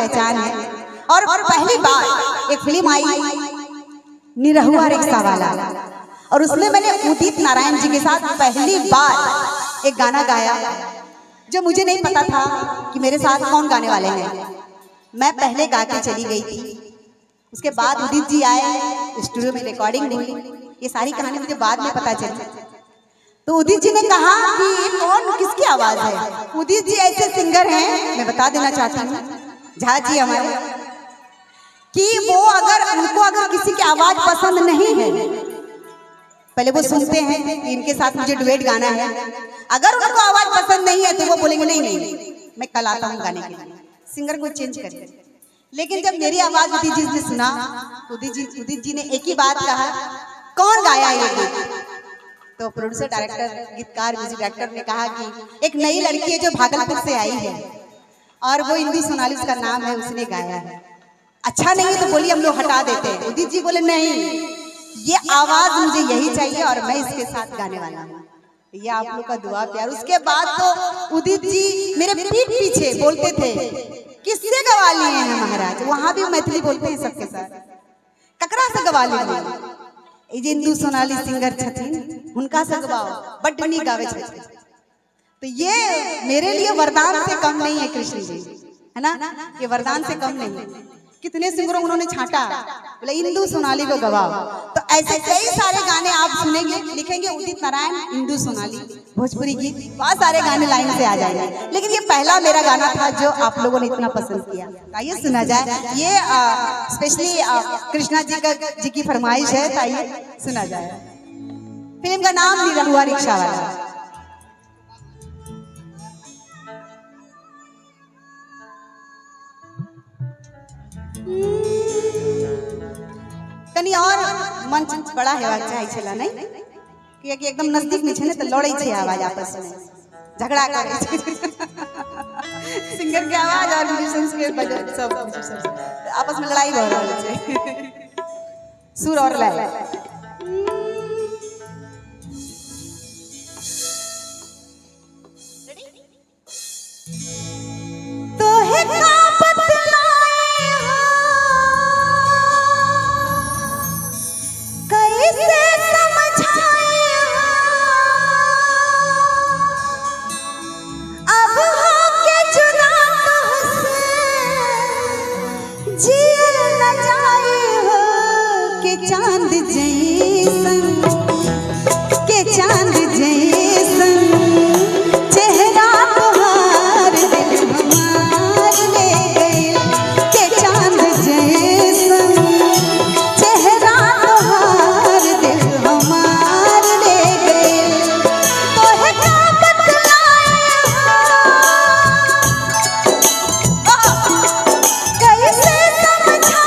पहचान है। और पहली बार एक फिल्म आई निरहुआ रिक्शा वाला, और उसमें मैंने उदित नारायण जी के साथ पहली बार एक गाना गाया जो मुझे नहीं पता था कि मेरे साथ कौन गाने वाले हैं। मैं पहले गा के चली गई थी, उसके बाद उदित जी आए, स्टूडियो में रिकॉर्डिंग हुई। ये सारी कहानी मुझे बाद में पता चली। तो उदित जी ने कहा कि ये कौन, किसकी आवाज है। उदित जी ऐसे सिंगर हैं, मैं बता देना चाहती हूँ झा जी हमारे, कि वो उनको किसी की आवाज पसंद नहीं है, पहले वो सुनते हैं कि इनके साथ मुझे डुएट गाना है। अगर उनको आवाज पसंद नहीं है तो वो बोलेंगे नहीं मैं कल आता हूँ गाने के लिए, सिंगर को चेंज करेंगे। लेकिन जब मेरी आवाज उदित जी ने सुना तो उदित जी ने एक ही बात कहा, कौन गाया ये गीत। तो प्रोड्यूसर, डायरेक्टर, गीतकार, म्यूजिक डायरेक्टर ने कहा कि एक नई लड़की है जो भागलपुर से आई है और वो इंदु सोनाली उसका नाम है, उसने गाया है। अच्छा नहीं है तो बोलिए हम लोग हटा देते हैं। उदित जी बोले नहीं, ये आवाज मुझे यही चाहिए और मैं इसके साथ गाने वाला हूँ। ये आप लोग का दुआ प्यार। उसके बाद तो उदित जी मेरे पीठ पीछे बोलते थे किससे गवा लिए हैं महाराज, वहां भी मैथिली बोलते हैं सबके साथ, ककरा से गवा लिए इंदु सोनाली सिंगर छथिन, उनका से गवाओ, बड़ नी गावे छथिन। तो ये मेरे लिए वरदान से कम नहीं है कृष्ण जी, है ना, ये वरदान से कम नहीं है। कितने सिंगरों उन्होंने छांटा, बोले इंदु सोनाली को गवाओ। तो ऐसे कई सारे गाने आप सुनेंगे, लिखेंगे उदित नारायण, इंदु सोनाली, भोजपुरी गीत, बहुत सारे गाने लाइन से आ जाएंगे। लेकिन ये पहला मेरा गाना था जो आप लोगों ने इतना पसंद किया। आइए सुना जाए, ये स्पेशली कृष्णा जी की फरमाइश है, तो आइए सुना जाए। फिल्म का नाम निरहुआ रिक्शा वाला। कनी और मंच बड़ा हेबाक चाही छला नहीं, कि एकदम नजदीक में छे ने त लड़ै छे आवाज आपस में, झगड़ा करे छे सिंगर के आवाज और म्यूजिशियंस के बजाय सब आपस में लड़ाई हो रहल छे, सुर और लय। तो है चांद जैसन के चांद जैसन चेहरा तोहार दिल हमार ले गए, के चांद जैसन चेहरा तोहार दिल हमार ले गए। तो है का बतलाए कैसे समझाए,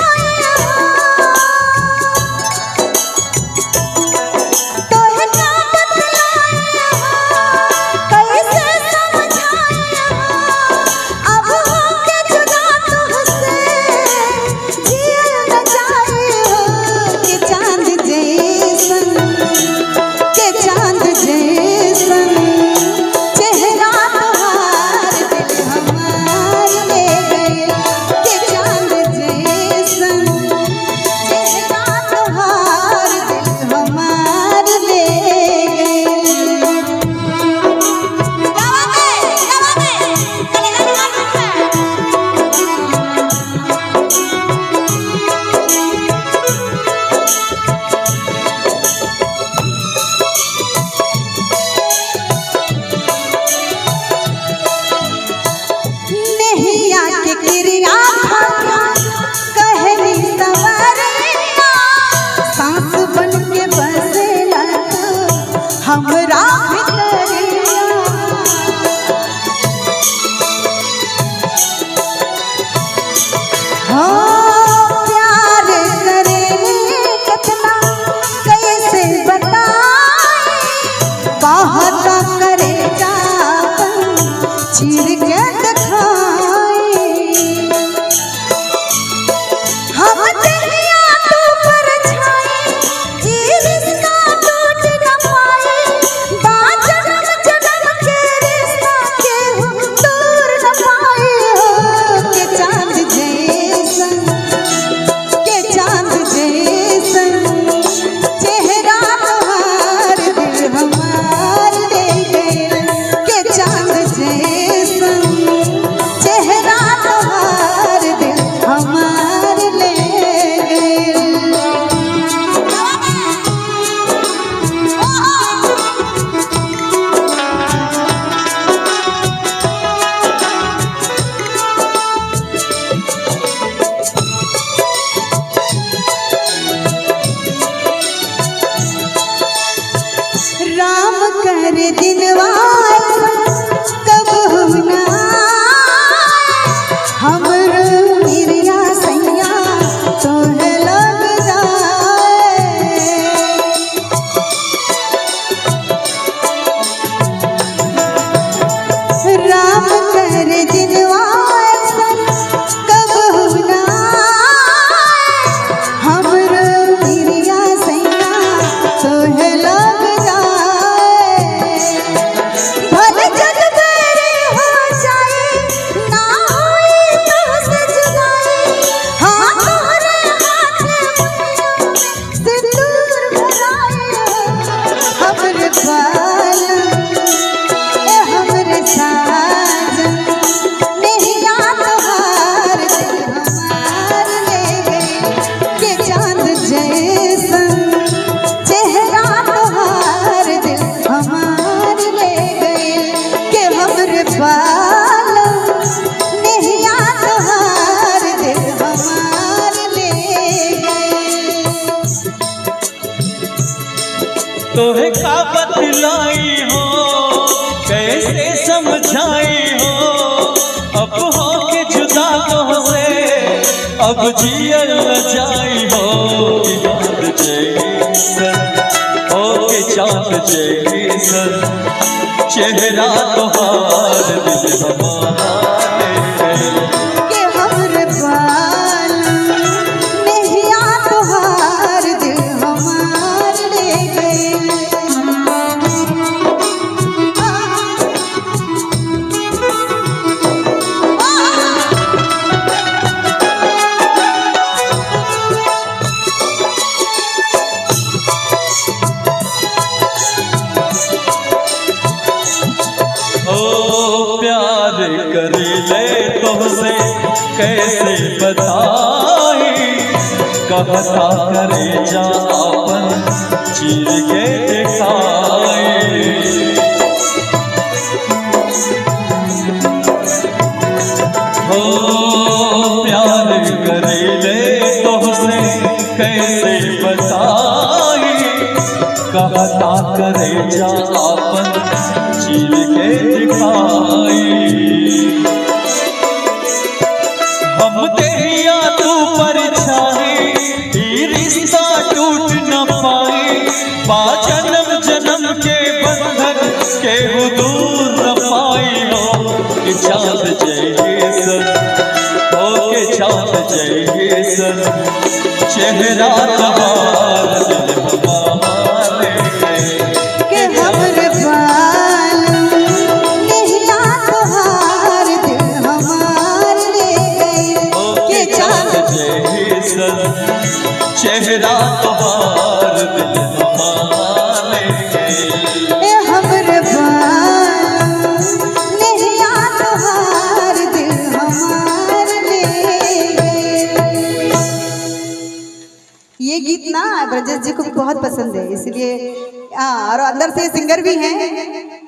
हमरा प्यार करे कितना कैसे बताए, बहुत करे जापन चीर के दिखाए। हम दुनिया तो पर छाए, ये रिश्ता टूट न पाए, जन्म जन्म के रिश्ता के हम दूर न पाए हो, के चांद जैसन तोहे का बतलाई हो, कैसे समझाई हो, अब हो के जुदा तुझसे अब जियल न जाई हो। चांद जैसन हो के चांद जैसन चेहरा तोहार दिल हमारा ले गए। के हमरे बाल नैया तोहार दिल हमार ले गए। प्यार कर ले तुमसे कैसे बताई, कहता करे जा अपन चीर के दिखाई। हो प्यार कर ले तुमसे कैसे बताई, कहता करे जा अपन चीर के दिखाई। हम तेरिया तू परछाई, रिश्ता टूट न पाई, पा जन्म जन्म के बंधन के दूर न पाई हो। कि चांद जैसन हो के चांद जैसन चेहरा तोहार दिल हमार ले गए। के हमरे बाल नैया तोहार दिल हमार ले गए। के चांद जैसन चेहरा तोहार दिल हमार ले गए। के हमरे बाल नैया तोहार दिल हमार ले गए। ये गीत ना ब्रजेश जी को बहुत पसंद है, इसलिए और अंदर से सिंगर भी हैं